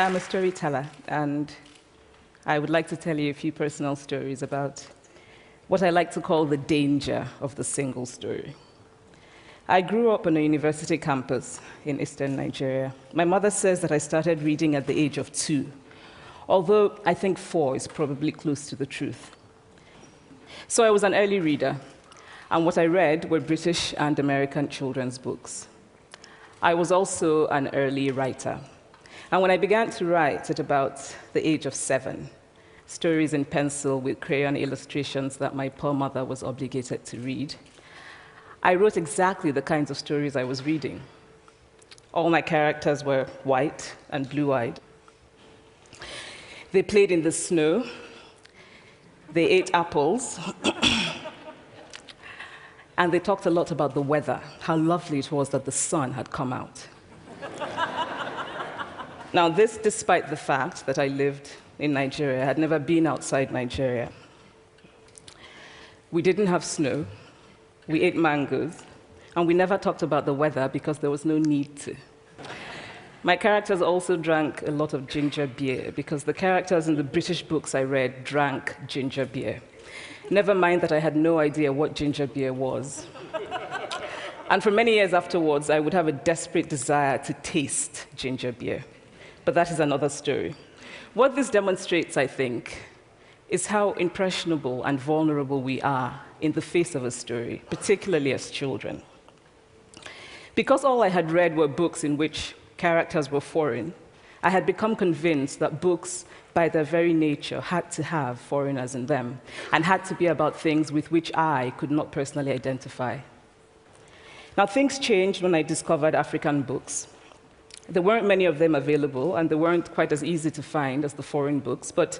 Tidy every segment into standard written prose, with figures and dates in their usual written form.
I'm a storyteller, and I would like to tell you a few personal stories about what I like to call the danger of the single story. I grew up on a university campus in eastern Nigeria. My mother says that I started reading at the age of 2, although I think 4 is probably close to the truth. So I was an early reader, and what I read were British and American children's books. I was also an early writer. And when I began to write at about the age of 7, stories in pencil with crayon illustrations that my poor mother was obligated to read, I wrote exactly the kinds of stories I was reading. All my characters were white and blue-eyed. They played in the snow. They ate apples. And they talked a lot about the weather, how lovely it was that the sun had come out. Now, this despite the fact that I lived in Nigeria. I had never been outside Nigeria. We didn't have snow. We ate mangoes. And we never talked about the weather because there was no need to. My characters also drank a lot of ginger beer because the characters in the British books I read drank ginger beer. Never mind that I had no idea what ginger beer was. And for many years afterwards, I would have a desperate desire to taste ginger beer. But that is another story. What this demonstrates, I think, is how impressionable and vulnerable we are in the face of a story, particularly as children. Because all I had read were books in which characters were foreign, I had become convinced that books, by their very nature, had to have foreigners in them and had to be about things with which I could not personally identify. Now, things changed when I discovered African books. There weren't many of them available, and they weren't quite as easy to find as the foreign books, but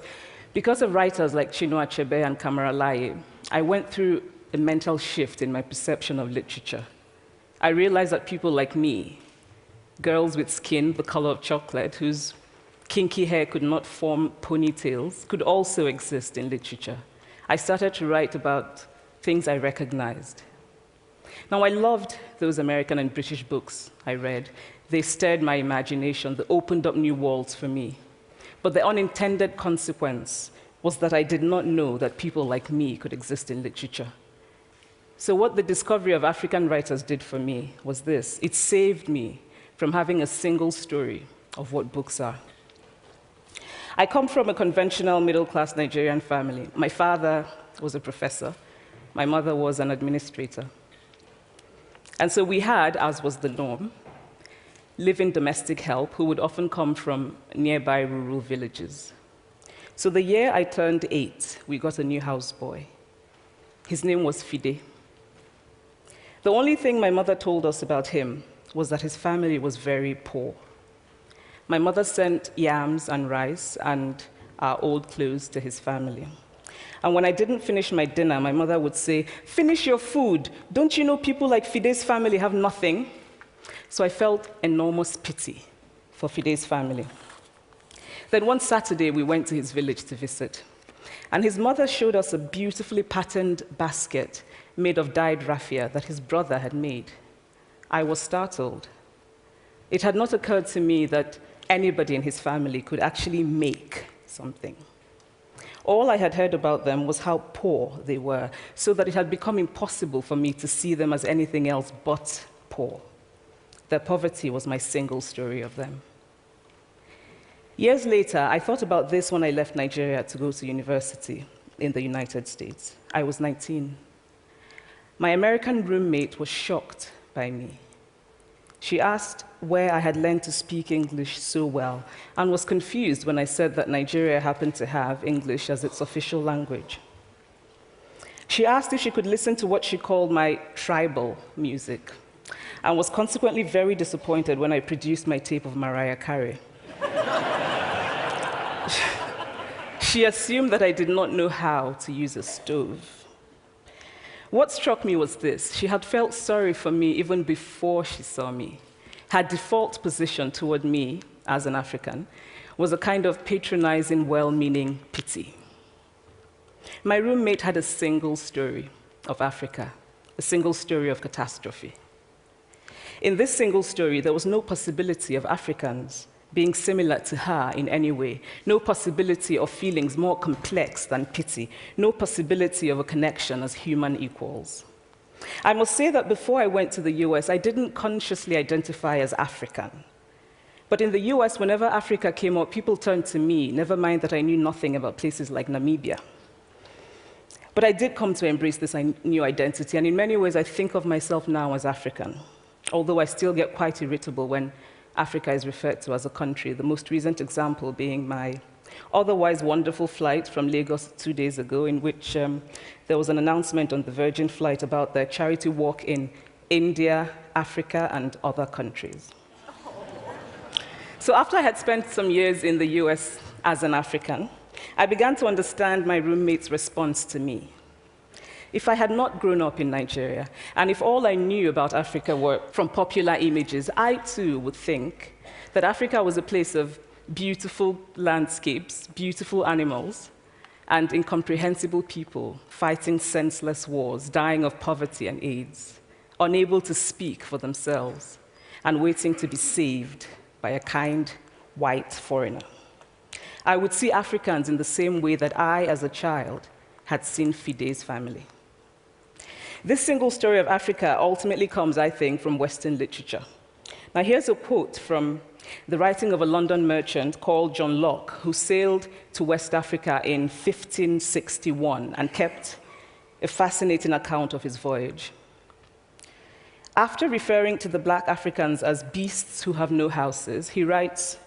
because of writers like Chinua Achebe and Kamara Laye, I went through a mental shift in my perception of literature. I realized that people like me, girls with skin the color of chocolate, whose kinky hair could not form ponytails, could also exist in literature. I started to write about things I recognized. Now, I loved those American and British books I read. They stirred my imagination. They opened up new worlds for me. But the unintended consequence was that I did not know that people like me could exist in literature. So what the discovery of African writers did for me was this. It saved me from having a single story of what books are. I come from a conventional middle-class Nigerian family. My father was a professor. My mother was an administrator. And so we had, as was the norm, live-in domestic help who would often come from nearby rural villages. So the year I turned 8, we got a new houseboy. His name was Fide. The only thing my mother told us about him was that his family was very poor. My mother sent yams and rice and our old clothes to his family. And when I didn't finish my dinner, my mother would say, "Finish your food. Don't you know people like Fide's family have nothing?" So I felt enormous pity for Fide's family. Then one Saturday, we went to his village to visit. And his mother showed us a beautifully patterned basket made of dyed raffia that his brother had made. I was startled. It had not occurred to me that anybody in his family could actually make something. All I had heard about them was how poor they were, so that it had become impossible for me to see them as anything else but poor. Their poverty was my single story of them. Years later, I thought about this when I left Nigeria to go to university in the United States. I was 19. My American roommate was shocked by me. She asked where I had learned to speak English so well and was confused when I said that Nigeria happened to have English as its official language. She asked if she could listen to what she called my tribal music, and was consequently very disappointed when I produced my tape of Mariah Carey. She assumed that I did not know how to use a stove. What struck me was this. She had felt sorry for me even before she saw me. Her default position toward me, as an African, was a kind of patronizing, well-meaning pity. My roommate had a single story of Africa, a single story of catastrophe. In this single story, there was no possibility of Africans being similar to her in any way, no possibility of feelings more complex than pity, no possibility of a connection as human equals. I must say that before I went to the US, I didn't consciously identify as African. But in the US, whenever Africa came up, people turned to me, never mind that I knew nothing about places like Namibia. But I did come to embrace this new identity, and in many ways, I think of myself now as African, although I still get quite irritable when Africa is referred to as a country, the most recent example being my otherwise wonderful flight from Lagos 2 days ago, in which there was an announcement on the Virgin flight about their charity walk in India, Africa, and other countries. So after I had spent some years in the US as an African, I began to understand my roommate's response to me. If I had not grown up in Nigeria, and if all I knew about Africa were from popular images, I too would think that Africa was a place of beautiful landscapes, beautiful animals, and incomprehensible people fighting senseless wars, dying of poverty and AIDS, unable to speak for themselves, and waiting to be saved by a kind white foreigner. I would see Africans in the same way that I, as a child, had seen Fide's family. This single story of Africa ultimately comes, I think, from Western literature. Now, here's a quote from the writing of a London merchant called John Locke, who sailed to West Africa in 1561 and kept a fascinating account of his voyage. After referring to the black Africans as beasts who have no houses, he writes,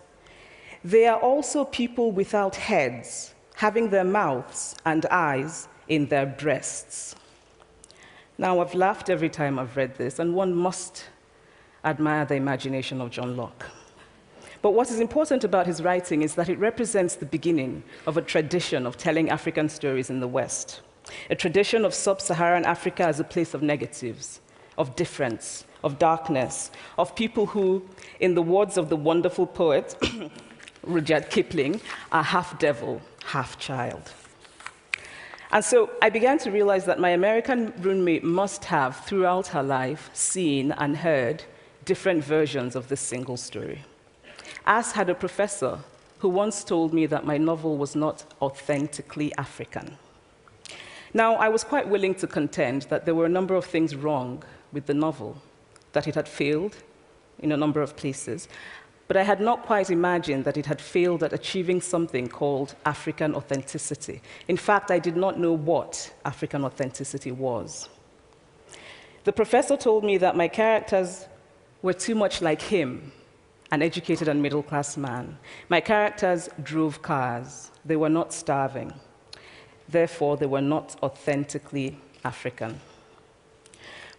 "They are also people without heads, having their mouths and eyes in their breasts." Now, I've laughed every time I've read this, and one must admire the imagination of John Locke. But what is important about his writing is that it represents the beginning of a tradition of telling African stories in the West, a tradition of sub-Saharan Africa as a place of negatives, of difference, of darkness, of people who, in the words of the wonderful poet Rudyard Kipling, are half devil, half child. And so I began to realize that my American roommate must have, throughout her life, seen and heard different versions of this single story. As had a professor who once told me that my novel was not authentically African. Now, I was quite willing to contend that there were a number of things wrong with the novel, that it had failed in a number of places, but I had not quite imagined that it had failed at achieving something called African authenticity. In fact, I did not know what African authenticity was. The professor told me that my characters were too much like him, an educated and middle-class man. My characters drove cars. They were not starving. Therefore, they were not authentically African.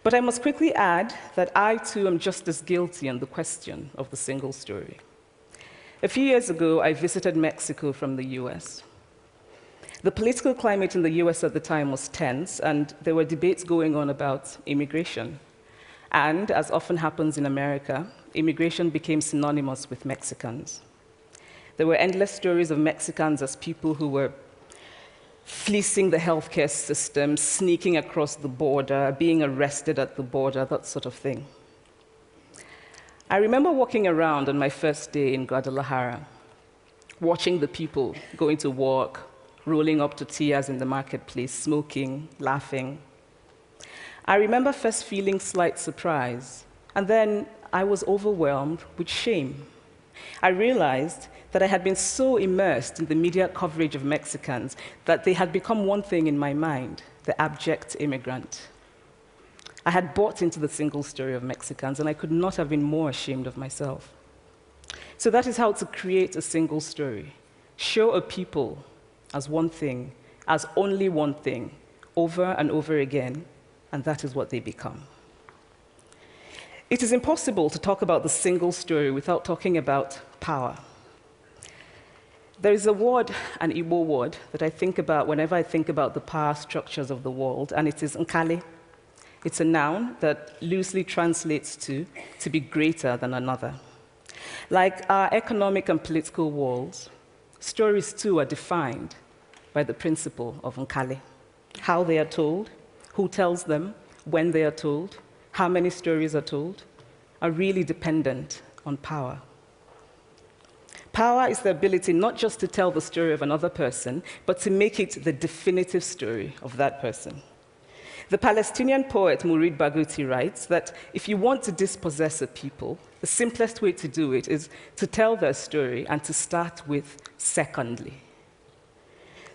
But I must quickly add that I, too, am just as guilty on the question of the single story. A few years ago, I visited Mexico from the US. The political climate in the US at the time was tense, and there were debates going on about immigration. And, as often happens in America, immigration became synonymous with Mexicans. There were endless stories of Mexicans as people who were fleecing the healthcare system, sneaking across the border, being arrested at the border, that sort of thing. I remember walking around on my first day in Guadalajara, watching the people going to work, rolling up tortillas in the marketplace, smoking, laughing. I remember first feeling slight surprise, and then I was overwhelmed with shame. I realized that I had been so immersed in the media coverage of Mexicans that they had become one thing in my mind, the abject immigrant. I had bought into the single story of Mexicans, and I could not have been more ashamed of myself. So that is how to create a single story. Show a people as one thing, as only one thing, over and over again, and that is what they become. It is impossible to talk about the single story without talking about power. There is a word, an Igbo word, that I think about whenever I think about the power structures of the world, and it is nkali. It's a noun that loosely translates to be greater than another. Like our economic and political worlds, stories too are defined by the principle of nkali. How they are told, who tells them, when they are told, how many stories are told, are really dependent on power. Power is the ability not just to tell the story of another person, but to make it the definitive story of that person. The Palestinian poet Mourid Barghouti writes that if you want to dispossess a people, the simplest way to do it is to tell their story and to start with secondly.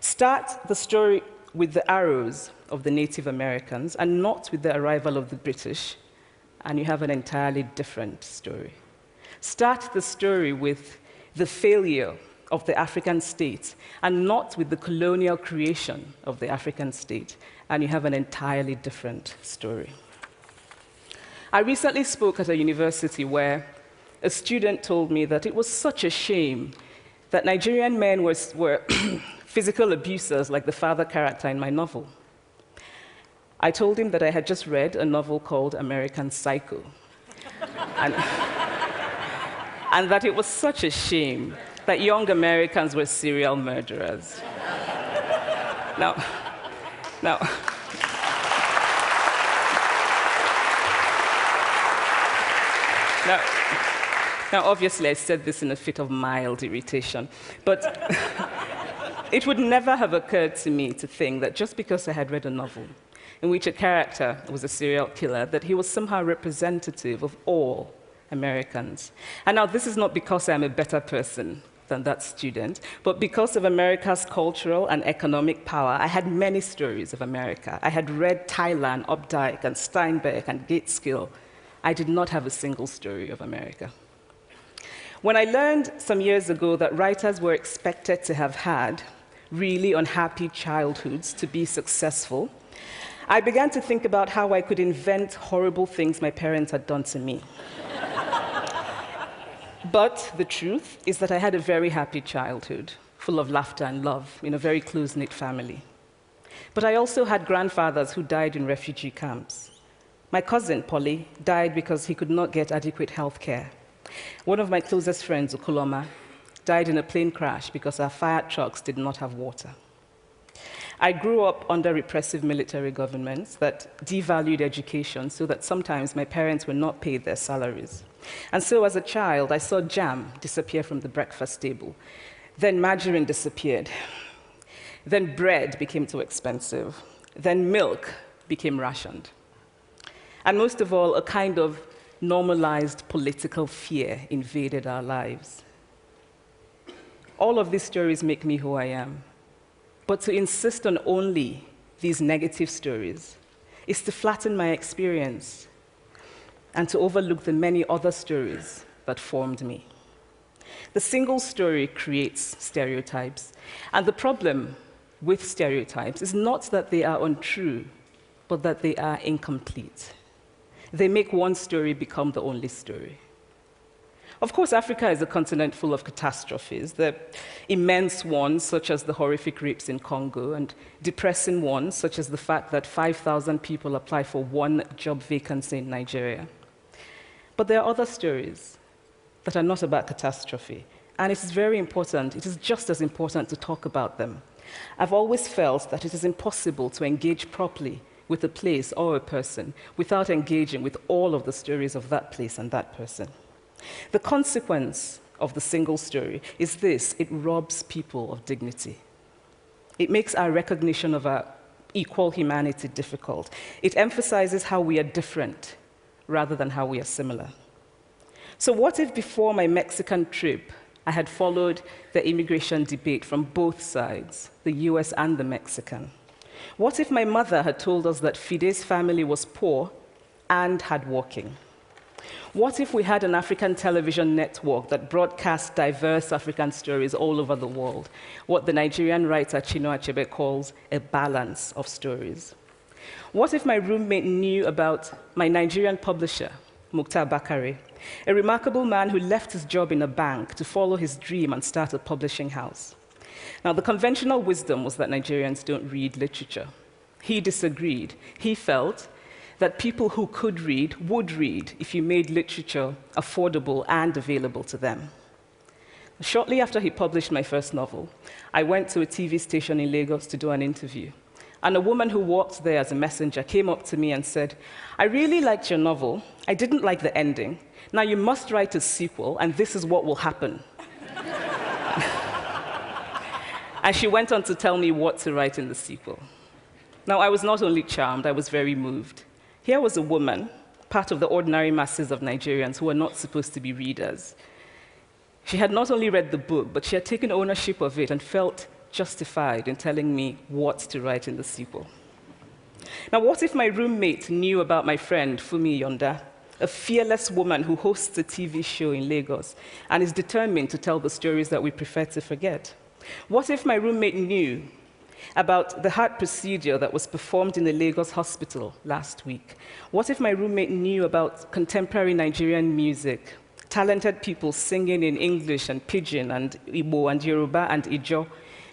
Start the story with the arrows of the Native Americans and not with the arrival of the British, and you have an entirely different story. Start the story with the failure of the African state and not with the colonial creation of the African state, and you have an entirely different story. I recently spoke at a university where a student told me that it was such a shame that Nigerian men were physical abusers like the father character in my novel. I told him that I had just read a novel called American Psycho, and that it was such a shame that young Americans were serial murderers. Now, obviously, I said this in a fit of mild irritation, but it would never have occurred to me to think that just because I had read a novel in which a character was a serial killer, that he was somehow representative of all Americans. And now, this is not because I'm a better person than that student, but because of America's cultural and economic power, I had many stories of America. I had read Tylan, Updike, and Steinbeck, and Gateskill. I did not have a single story of America. When I learned some years ago that writers were expected to have had really unhappy childhoods to be successful, I began to think about how I could invent horrible things my parents had done to me. But the truth is that I had a very happy childhood, full of laughter and love, in a very close-knit family. But I also had grandfathers who died in refugee camps. My cousin, Polly, died because he could not get adequate health care. One of my closest friends, Okoloma, died in a plane crash because our fire trucks did not have water. I grew up under repressive military governments that devalued education so that sometimes my parents were not paid their salaries. And so as a child, I saw jam disappear from the breakfast table. Then margarine disappeared. Then bread became too expensive. Then milk became rationed. And most of all, a kind of normalized political fear invaded our lives. All of these stories make me who I am. But to insist on only these negative stories is to flatten my experience and to overlook the many other stories that formed me. The single story creates stereotypes, and the problem with stereotypes is not that they are untrue, but that they are incomplete. They make one story become the only story. Of course, Africa is a continent full of catastrophes, the immense ones, such as the horrific rapes in Congo, and depressing ones, such as the fact that 5,000 people apply for one job vacancy in Nigeria. But there are other stories that are not about catastrophe, and it is very important, it is just as important to talk about them. I've always felt that it is impossible to engage properly with a place or a person without engaging with all of the stories of that place and that person. The consequence of the single story is this: it robs people of dignity. It makes our recognition of our equal humanity difficult. It emphasizes how we are different rather than how we are similar. So what if before my Mexican trip, I had followed the immigration debate from both sides, the US and the Mexican? What if my mother had told us that Fide's family was poor and hardworking? What if we had an African television network that broadcast diverse African stories all over the world, what the Nigerian writer Chinua Achebe calls a balance of stories? What if my roommate knew about my Nigerian publisher, Mukhtar Bakare, a remarkable man who left his job in a bank to follow his dream and start a publishing house? Now, the conventional wisdom was that Nigerians don't read literature. He disagreed. He felt that people who could read would read if you made literature affordable and available to them. Shortly after he published my first novel, I went to a TV station in Lagos to do an interview. And a woman who worked there as a messenger came up to me and said, "I really liked your novel. I didn't like the ending. Now you must write a sequel, and this is what will happen." And she went on to tell me what to write in the sequel. Now, I was not only charmed, I was very moved. Here was a woman, part of the ordinary masses of Nigerians who were not supposed to be readers. She had not only read the book, but she had taken ownership of it and felt justified in telling me what to write in the sequel. Now, what if my roommate knew about my friend, Fumi Yonda, a fearless woman who hosts a TV show in Lagos and is determined to tell the stories that we prefer to forget? What if my roommate knew about the heart procedure that was performed in a Lagos hospital last week? What if my roommate knew about contemporary Nigerian music, talented people singing in English and Pidgin and Igbo and Yoruba and Ijo,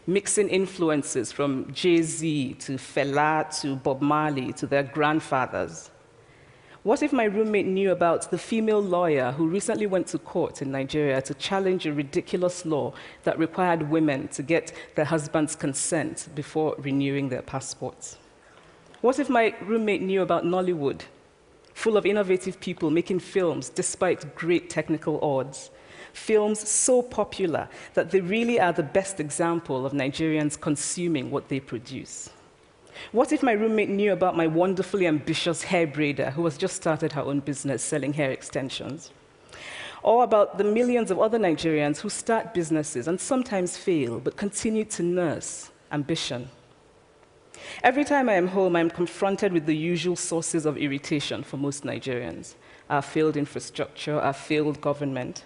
mixing influences from Jay-Z to Fela to Bob Marley to their grandfathers? What if my roommate knew about the female lawyer who recently went to court in Nigeria to challenge a ridiculous law that required women to get their husband's consent before renewing their passports? What if my roommate knew about Nollywood, full of innovative people making films despite great technical odds? Films so popular that they really are the best example of Nigerians consuming what they produce. What if my roommate knew about my wonderfully ambitious hair braider who has just started her own business selling hair extensions? Or about the millions of other Nigerians who start businesses and sometimes fail, but continue to nurse ambition? Every time I am home, I am confronted with the usual sources of irritation for most Nigerians: our failed infrastructure, our failed government,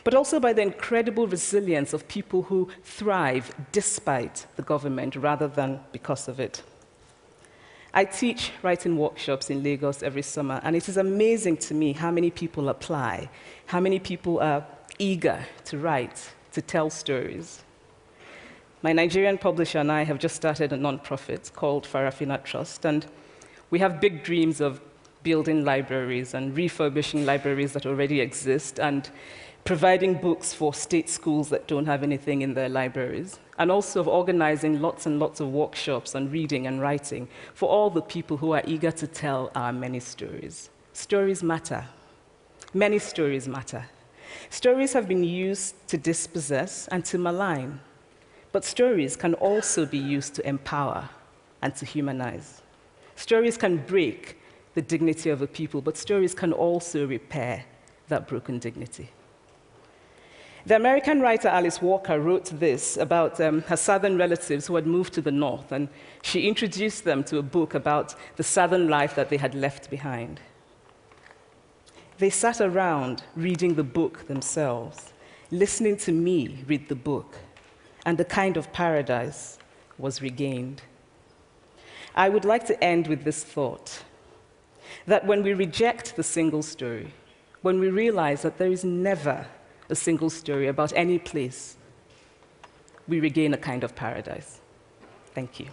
but also by the incredible resilience of people who thrive despite the government rather than because of it. I teach writing workshops in Lagos every summer, and it is amazing to me how many people apply, how many people are eager to write, to tell stories. My Nigerian publisher and I have just started a nonprofit called Farafina Trust, and we have big dreams of building libraries and refurbishing libraries that already exist and providing books for state schools that don't have anything in their libraries, and also of organizing lots and lots of workshops on reading and writing for all the people who are eager to tell our many stories. Stories matter. Many stories matter. Stories have been used to dispossess and to malign, but stories can also be used to empower and to humanize. Stories can break the dignity of a people, but stories can also repair that broken dignity. The American writer Alice Walker wrote this about her southern relatives who had moved to the north, and she introduced them to a book about the southern life that they had left behind. They sat around reading the book themselves, listening to me read the book, and a kind of paradise was regained. I would like to end with this thought, that when we reject the single story, when we realize that there is never a single story about any place, we regain a kind of paradise. Thank you.